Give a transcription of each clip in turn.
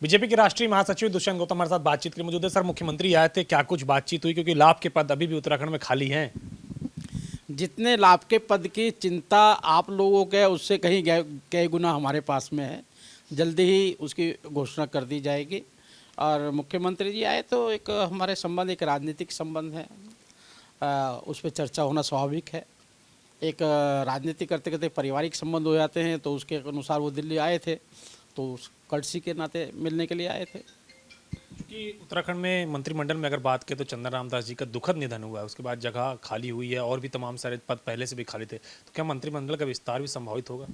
BJP के राष्ट्रीय महासचिव दुष्यंत गौतम हमारे साथ बातचीत के लिए मौजूद है। सर, मुख्यमंत्री आए थे, क्या कुछ बातचीत हुई? क्योंकि लाभ के पद अभी भी उत्तराखंड में खाली हैं। जितने लाभ के पद की चिंता आप लोगों के उससे कहीं कई गुना हमारे पास में है। जल्दी ही उसकी घोषणा कर दी जाएगी। और मुख्यमंत्री जी आए तो एक हमारे संबंध एक राजनीतिक संबंध है, उस पर चर्चा होना स्वाभाविक है। एक राजनीति करते करते पारिवारिक संबंध हो जाते हैं, तो उसके अनुसार वो दिल्ली आए थे, तो उस कर्टसी के नाते मिलने के लिए आए थे। क्योंकि उत्तराखंड में मंत्रिमंडल में अगर बात करें तो चंदन रामदास जी का दुखद निधन हुआ है, उसके बाद जगह खाली हुई है और भी तमाम सारे पद पहले से भी खाली थे, तो क्या मंत्रिमंडल का विस्तार भी संभावित होगा?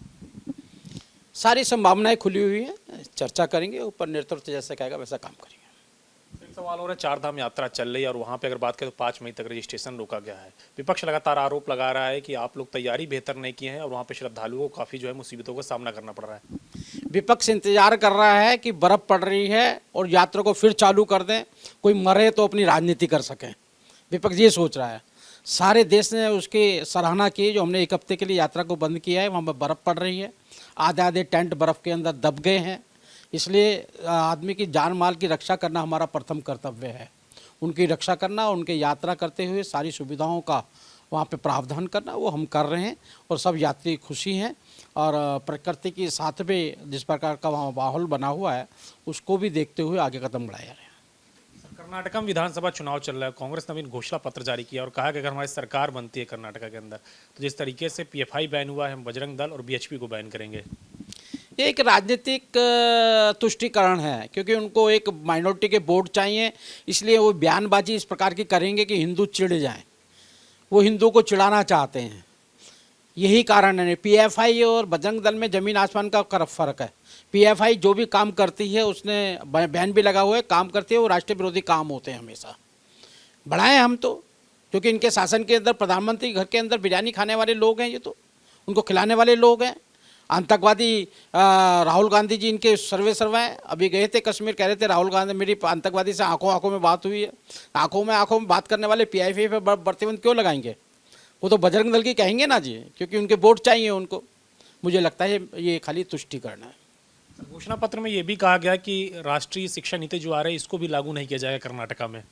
सारी संभावनाएं खुली हुई हैं, चर्चा करेंगे, ऊपर नेतृत्व जैसे कहेगा वैसा काम करेंगे। एक सवाल हो रहा है, चार धाम यात्रा चल रही है और वहाँ पे अगर बात करें तो 5 मई तक रजिस्ट्रेशन रोका गया है। विपक्ष लगातार आरोप लगा रहा है कि आप लोग तैयारी बेहतर नहीं की है और वहाँ पे श्रद्धालुओं को काफ़ी जो है मुसीबतों का सामना करना पड़ रहा है। विपक्ष इंतजार कर रहा है कि बर्फ़ पड़ रही है और यात्रा को फिर चालू कर दें, कोई मरे तो अपनी राजनीति कर सकें। विपक्ष ये सोच रहा है। सारे देश ने उसकी सराहना की जो हमने 1 हफ्ते के लिए यात्रा को बंद किया है। वहाँ पर बर्फ़ पड़ रही है, आधे आधे टेंट बर्फ़ के अंदर दब गए हैं। इसलिए आदमी की जान माल की रक्षा करना हमारा प्रथम कर्तव्य है। उनकी रक्षा करना, उनके यात्रा करते हुए सारी सुविधाओं का वहाँ पे प्रावधान करना, वो हम कर रहे हैं और सब यात्री खुशी हैं। और प्रकृति के साथ में जिस प्रकार का वहाँ माहौल बना हुआ है, उसको भी देखते हुए आगे कदम बढ़ाया जा रहे हैं। कर्नाटक में विधानसभा चुनाव चल रहा है, कांग्रेस ने अभी घोषणा पत्र जारी किया और कहा कि अगर हमारी सरकार बनती है कर्नाटक के अंदर तो जिस तरीके से पीएफआई बैन हुआ है, हम बजरंग दल और बीएचपी को बैन करेंगे। ये एक राजनीतिक तुष्टीकरण है, क्योंकि उनको एक माइनॉरिटी के वोट चाहिए। इसलिए वो बयानबाजी इस प्रकार की करेंगे कि हिंदू चिढ़ जाएं। वो हिंदू को चिढ़ाना चाहते हैं, यही कारण है। पीएफआई और बजरंग दल में ज़मीन आसमान का फ़र्क है। पीएफआई जो भी काम करती है, उसने बैन भी लगा हुआ है, काम करती है, वो राष्ट्रीय विरोधी काम होते हैं हमेशा। बढ़ाएं हम तो, क्योंकि इनके शासन के अंदर प्रधानमंत्री घर के अंदर बिरयानी खाने वाले लोग हैं, ये तो उनको खिलाने वाले लोग हैं। आतंकवादी राहुल गांधी जी इनके सर्वे हैं। अभी गए थे कश्मीर, कह रहे थे राहुल गांधी, मेरी आतंकवादी से आंखों आंखों में बात हुई है। आंखों में बात करने वाले पीआईफाई पर प्रतिबंध क्यों लगाएंगे? वो तो बजरंग दल की कहेंगे ना जी, क्योंकि उनके वोट चाहिए उनको। मुझे लगता है ये खाली तुष्टीकरण है। घोषणा पत्र में ये भी कहा गया कि राष्ट्रीय शिक्षा नीति जो आ रही है इसको भी लागू नहीं किया जाएगा कर्नाटका में।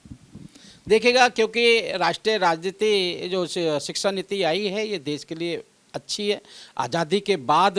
देखिएगा, क्योंकि राष्ट्रीय राजनीति जो शिक्षा नीति आई है, ये देश के लिए अच्छी है। आज़ादी के बाद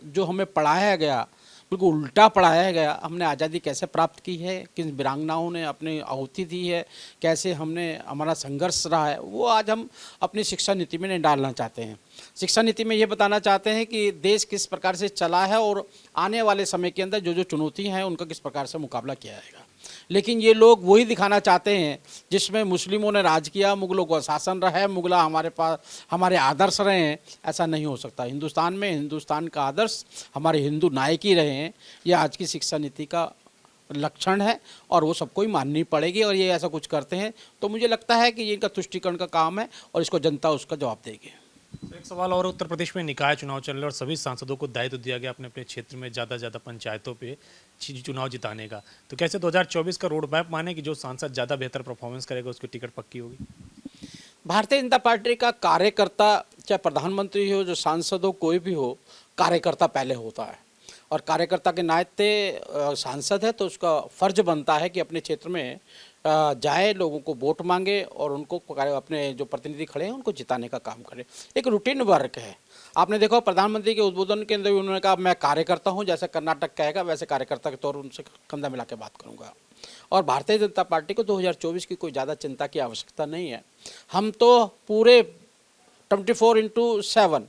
जो हमें पढ़ाया गया, बिल्कुल उल्टा पढ़ाया गया। हमने आज़ादी कैसे प्राप्त की है, किन वीरांगनाओं ने अपनी आहुति दी है, कैसे हमने हमारा संघर्ष रहा है, वो आज हम अपनी शिक्षा नीति में नहीं डालना चाहते हैं। शिक्षा नीति में ये बताना चाहते हैं कि देश किस प्रकार से चला है और आने वाले समय के अंदर जो जो चुनौतियाँ हैं उनका किस प्रकार से मुकाबला किया जाएगा। लेकिन ये लोग वही दिखाना चाहते हैं जिसमें मुस्लिमों ने राज किया, मुगलों का शासन रहा है, मुगला हमारे पास हमारे आदर्श रहे हैं। ऐसा नहीं हो सकता। हिंदुस्तान में हिंदुस्तान का आदर्श हमारे हिंदू नायक ही रहे हैं। ये आज की शिक्षा नीति का लक्षण है और वो सबको ही माननी पड़ेगी। और ये ऐसा कुछ करते हैं तो मुझे लगता है कि ये इनका तुष्टीकरण का काम है और इसको जनता उसका जवाब देगी। एक सवाल और, उत्तर प्रदेश में निकाय चुनाव चल रहे और सभी सांसदों को दायित्व दिया गया अपने अपने क्षेत्र में ज़्यादा पंचायतों पे चुनाव जिताने का, तो कैसे 2024 का रोड मैप माने कि जो सांसद ज़्यादा बेहतर परफॉर्मेंस करेगा उसकी टिकट पक्की होगी? भारतीय जनता पार्टी का कार्यकर्ता, चाहे प्रधानमंत्री हो, जो सांसद हो, कोई भी हो, कार्यकर्ता पहले होता है। और कार्यकर्ता के नाते सांसद है तो उसका फर्ज बनता है कि अपने क्षेत्र में जाए, लोगों को वोट मांगे और उनको अपने जो प्रतिनिधि खड़े हैं उनको जिताने का काम करे। एक रूटीन वर्क है। आपने देखो प्रधानमंत्री के उद्बोधन के अंदर भी उन्होंने कहा मैं कार्यकर्ता हूं, जैसे कर्नाटक कहेगा वैसे कार्यकर्ता के तौर उनसे कंधा मिला के बात करूंगा। और भारतीय जनता पार्टी को 2024 की कोई ज़्यादा चिंता की आवश्यकता नहीं है। हम तो पूरे 24/7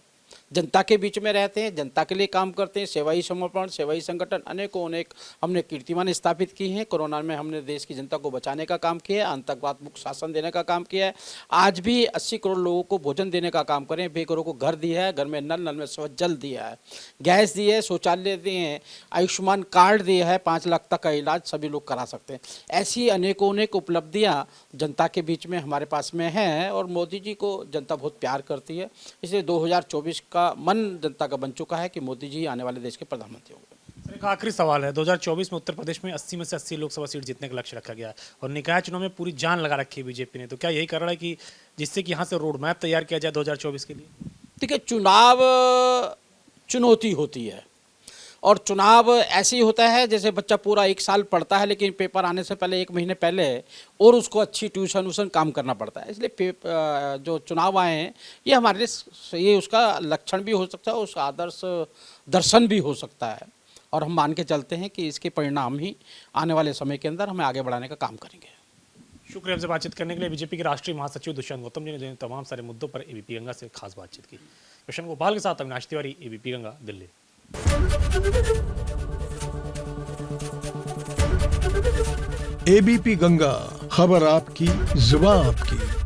जनता के बीच में रहते हैं, जनता के लिए काम करते हैं। सेवाई समर्पण, सेवाई संगठन अनेक हमने कीर्तिमान स्थापित की हैं। कोरोना में हमने देश की जनता को बचाने का काम किया है, आतंकवाद मुक्त शासन देने का काम किया है। आज भी 80 करोड़ लोगों को भोजन देने का काम करें, बेघरों को घर दिया है, घर में नल में स्वच्छ जल दिया है, गैस दिए है, शौचालय दिए हैं, आयुष्मान कार्ड दिया है, 5 लाख तक का इलाज सभी लोग करा सकते हैं। ऐसी अनेक उपलब्धियाँ जनता के बीच में हमारे पास में हैं और मोदी जी को जनता बहुत प्यार करती है। इसलिए 2024 का मन जनता का बन चुका है कि मोदी जी आने वाले देश के प्रधानमंत्री होंगे। सर, एक आखिरी सवाल है, 2024 में उत्तर प्रदेश में 80 में से 80 लोकसभा सीट जीतने का लक्ष्य रखा गया है और निकाय चुनाव में पूरी जान लगा रखी है बीजेपी ने, तो क्या यही कारण है कि जिससे कि यहाँ से रोड मैप तैयार किया जाए 2024 के लिए? देखिए, चुनाव चुनौती होती है। और चुनाव ऐसे ही होता है जैसे बच्चा पूरा 1 साल पढ़ता है, लेकिन पेपर आने से पहले 1 महीने पहले और उसको अच्छी ट्यूशन व्यूशन काम करना पड़ता है। इसलिए जो चुनाव आए हैं ये हमारे लिए ये उसका लक्षण भी हो सकता है, उसका आदर्श दर्शन भी हो सकता है, और हम मान के चलते हैं कि इसके परिणाम ही आने वाले समय के अंदर हमें आगे बढ़ाने का काम करेंगे। शुक्रिया हमसे बातचीत करने के लिए। बीजेपी के राष्ट्रीय महासचिव दुष्यंत गौतम जी ने तमाम सारे मुद्दों पर एबीपी गंगा से खास बातचीत की। कृष्ण गोपाल के साथ अविनाश तिवारी, एबीपी गंगा, दिल्ली। एबीपी गंगा, खबर आपकी, जुबान आपकी।